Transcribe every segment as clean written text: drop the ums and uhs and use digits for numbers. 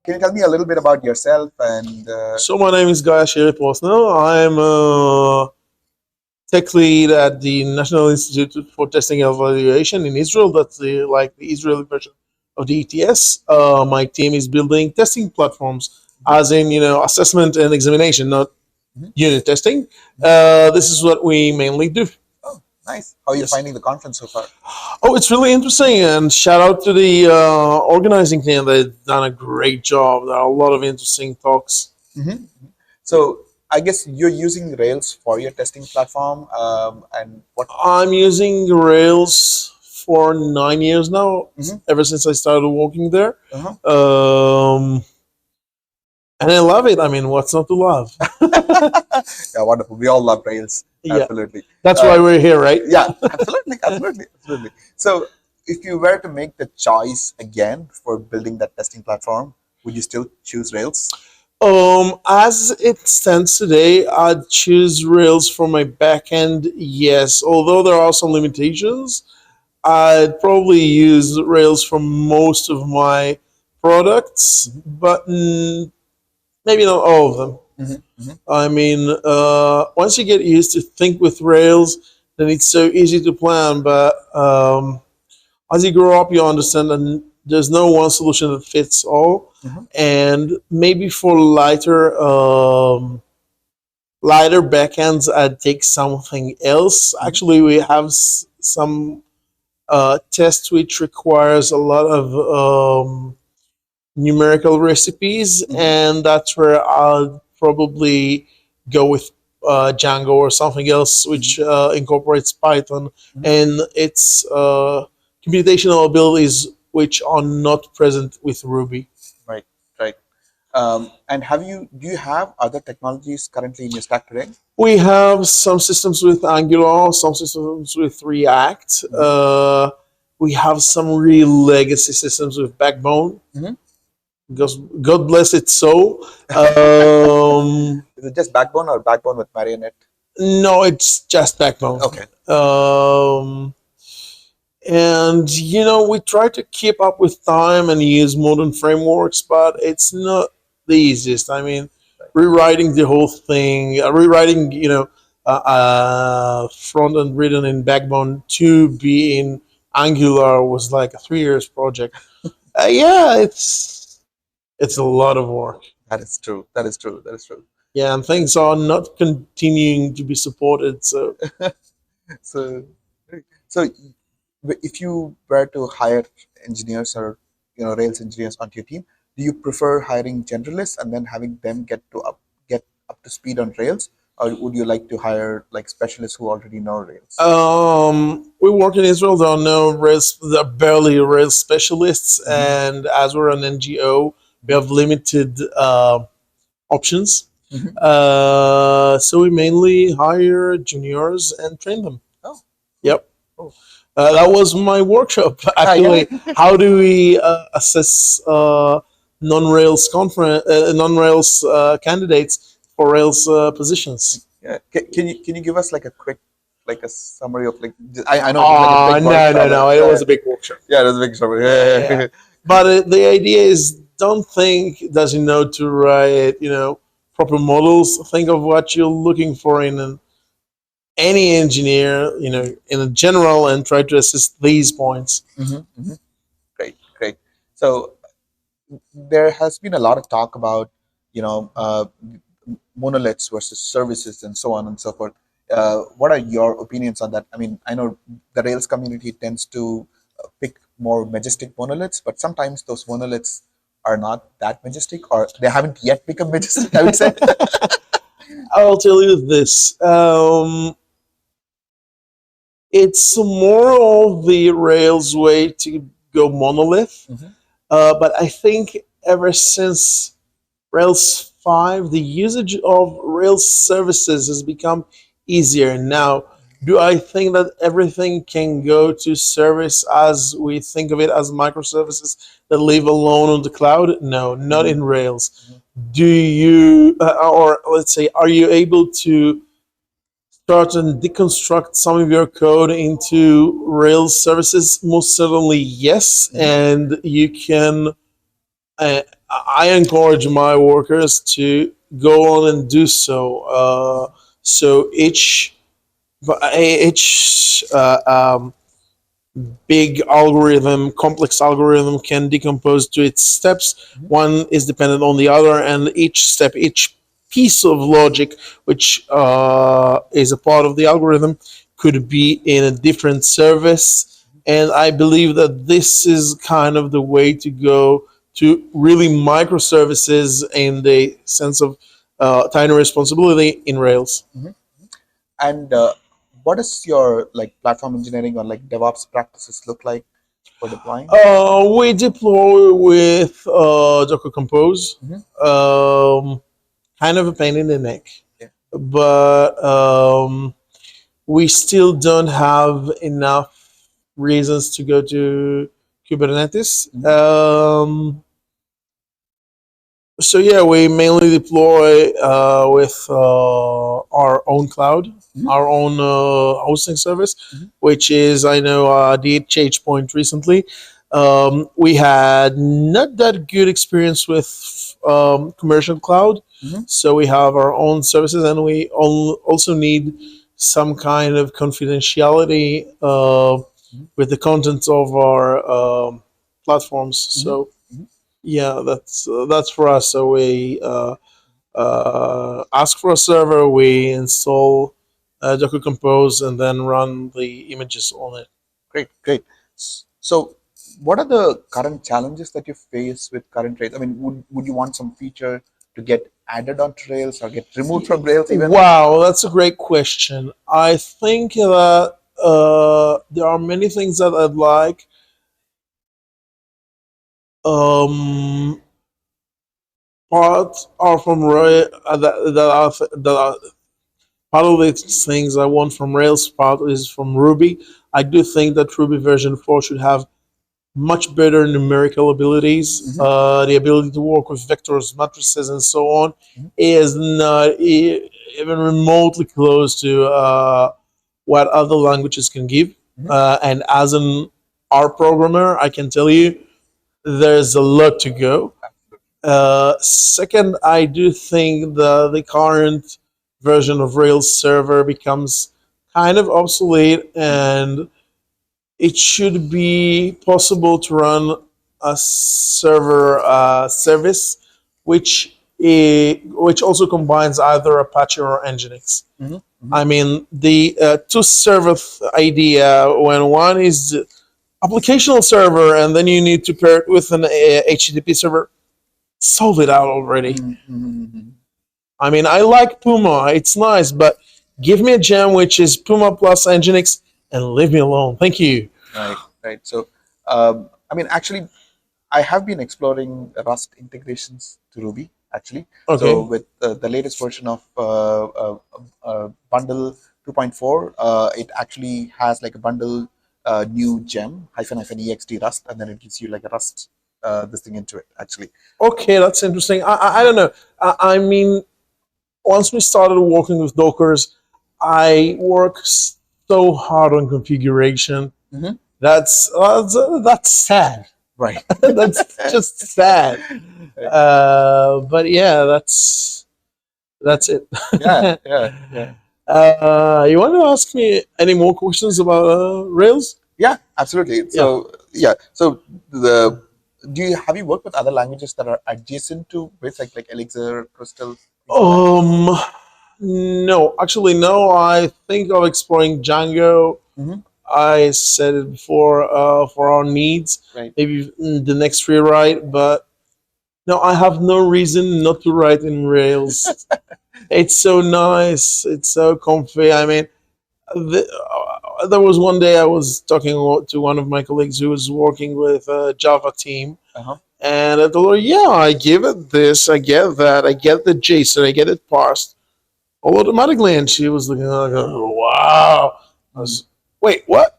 can you tell me a little bit about yourself and? So my name is Guy Ashiri-Prossner. I'm a tech lead at the National Institute for Testing and Evaluation in Israel. That's the Israeli version of the ETS. My team is building testing platforms, as in assessment and examination, not Mhm. unit testing. This is what we mainly do. Oh, nice. How are you Yes. finding the conference so far? Oh, it's really interesting, and shout out to the organizing team. They've done a great job. There are a lot of interesting talks. Mhm. So I guess you're using Rails for your testing platform, and what? I'm using Rails for 9 years now, Mhm. ever since I started working there. Uh-huh. And I love it. I mean, what's not to love? Yeah, wonderful. We all love Rails. Yeah, Absolutely. that's why we're here, right? Yeah, absolutely, absolutely, absolutely. So, if you were to make the choice again for building that testing platform, would you still choose Rails? As it stands today, I'd choose Rails for my backend, yes. Although there are some limitations, I'd probably use Rails for most of my products, Mhm. but maybe not all of them. Mhm. Mhm. I mean, once you get used to think with Rails, then it's so easy to plan. But as you grow up, you understand that there's no one solution that fits all. Mhm. And maybe for lighter backends, I'd take something else. Mhm. Actually, we have some tests which requires a lot of numerical recipes, Mhm. and that's where I'll probably go with Django or something else which incorporates Python Mhm. and its computational abilities which are not present with Ruby. Right, right. And do you have other technologies currently in your stack today? We have some systems with Angular, some systems with React. Mhm. We have some real legacy systems with Backbone. Mhm. Because God bless its soul. Um, Is it just Backbone or Backbone with Marionette? no, it's just Backbone. Okay. Um, and we try to keep up with time and use modern frameworks, but it's not the easiest. I mean, rewriting the whole thing, rewriting, front end written in Backbone to be in Angular was like a 3 years project. Yeah, it's a lot of work. That is true. That is true. That is true. Yeah, and things are not continuing to be supported. So So, so if you were to hire engineers or Rails engineers onto your team, do you prefer hiring generalists and then having them get up to speed on Rails, or would you like to hire like specialists who already know Rails? we work in Israel. There are no Rails, there are barely Rails specialists, Mhm. and as we're an NGO, we have limited options. Mhm. So we mainly hire juniors and train them. Oh, cool. Yep. Oh. That was my workshop Yeah. actually. How do we assess non-Rails candidates for Rails positions? Yeah. Can you give us like a quick like a summary of like I know it was like a big No, no, workshop. no. It was a big workshop. Yeah, it was a big summary. Yeah. But the idea is don't think does he know to write, proper models. Think of what you're looking for in any engineer, in a general, and try to assist these points. Great, great. So there has been a lot of talk about you know uh, monoliths versus services and so on and so forth. What are your opinions on that? I mean, I know the Rails community tends to pick more majestic monoliths, but sometimes those monoliths are not that majestic, or they haven't yet become majestic, I would say. I'll tell you this. It's more of the Rails way to go monolith. Mhm. But I think ever since Rails 5, the usage of Rails services has become easier. Now, do I think that everything can go to service as we think of it as microservices that live alone on the cloud? No, not Mhm. in Rails. Mhm. Do you, or let's say, are you able to start and deconstruct some of your code into Rails services? Most certainly, yes. Mhm. And you can I encourage my workers to go on and do so. So each big algorithm, complex algorithm can decompose to its steps. Mhm. One is dependent on the other, and each step, each piece of logic, which is a part of the algorithm, could be in a different service. And I believe that this is kind of the way to go to really microservices in the sense of tiny responsibility in Rails. Mhm. And what does your like platform engineering or like DevOps practices look like for deploying? We deploy with Docker Compose. Hmm. Kind of a pain in the neck, Yeah. but we still don't have enough reasons to go to Kubernetes. Hmm. So yeah, we mainly deploy with our own cloud, Hmm. our own hosting service, Hmm. which is I know did change point recently. We had not that good experience with commercial cloud, Hmm. so we have our own services, and we also need some kind of confidentiality with the contents of our platforms. Hmm. So Hmm. yeah, that's for us. So we ask for a server, we install Docker Compose, and then run the images on it. Great, great. So, what are the current challenges that you face with current Rails? I mean, would you want some feature to get added onto Rails or get removed from Rails even? Wow, that's a great question. I think that there are many things that I'd like. Um, Part are from that are part of the things I want from Rails. Part is from Ruby. I do think that Ruby version 4 should have much better numerical abilities. Hmm. The ability to work with vectors, matrices, and so on Hmm. is not even remotely close to what other languages can give. Hmm. And as an R programmer, I can tell you there's a lot to go. Second, I do think the current version of Rails server becomes kind of obsolete, and it should be possible to run a server service which also combines either Apache or Nginx. Hmm. Hmm. I mean, the two server idea when one is applicational server and then you need to pair it with an HTTP server, solve it out already. Hmm. Hmm. I mean, I like Puma, it's nice, but give me a gem which is Puma plus Nginx and leave me alone. Thank you. Right, right. So, I mean, actually, I have been exploring Rust integrations to Ruby actually. So Okay. with the latest version of Bundle 2.4, it actually has like a bundle new gem hyphen ext Rust, and then it gives you like a Rust this thing into it actually. Okay, that's interesting. I don't know. I mean, once we started working with Dockers, I work so hard on configuration. Hmm. That's sad. Right. That's just sad. Right. But yeah, that's it. Yeah, yeah, yeah. You want to ask me any more questions about Rails? Yeah, absolutely. Yeah. So yeah, so the do you have you worked with other languages that are adjacent to Rails like Elixir, Crystal, things like that? Um, no, actually, no. I think of exploring Django. Hmm. I said it before for our needs, Right. maybe the next rewrite, but no, I have no reason not to write in Rails. It's so nice. It's so comfy. I mean, there was one day I was talking to one of my colleagues who was working with a Java team, Uh-huh. and I told her, "Yeah, I give it this, I get that, I get the JSON, I get it parsed all automatically." And she was looking like, "Oh, wow." I Mm-hmm. was, wait, what?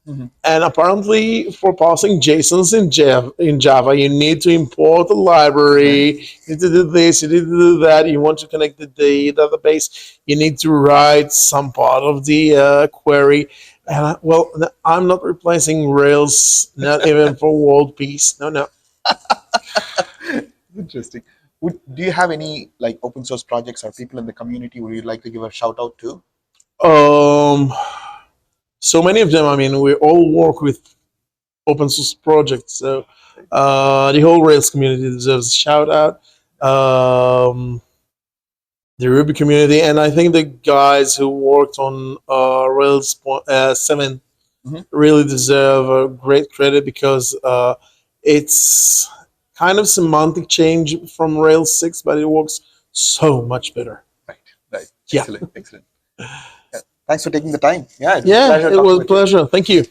Mm-hmm. And apparently, for passing JSONs in Java, you need to import the Right. library. You need to do this. You need to do that. You want to connect the database. You need to write some part of the query. And well, I'm not replacing Rails, not even for world peace. No, no. Interesting. Do you have any like open source projects or people in the community would you like to give a shout out to? Um, so many of them. I mean, we all work with open source projects, so the whole Rails community deserves a shout out. Um, the Ruby community, and I think the guys who worked on Rails 7 Mhm. really deserve a great credit because it's kind of semantic change from Rails 6, but it works so much better. Right, right. Yeah. Excellent, excellent. Yeah. Thanks for taking the time. Yeah, it was a Yeah, pleasure it talking was a with you. pleasure. Thank you.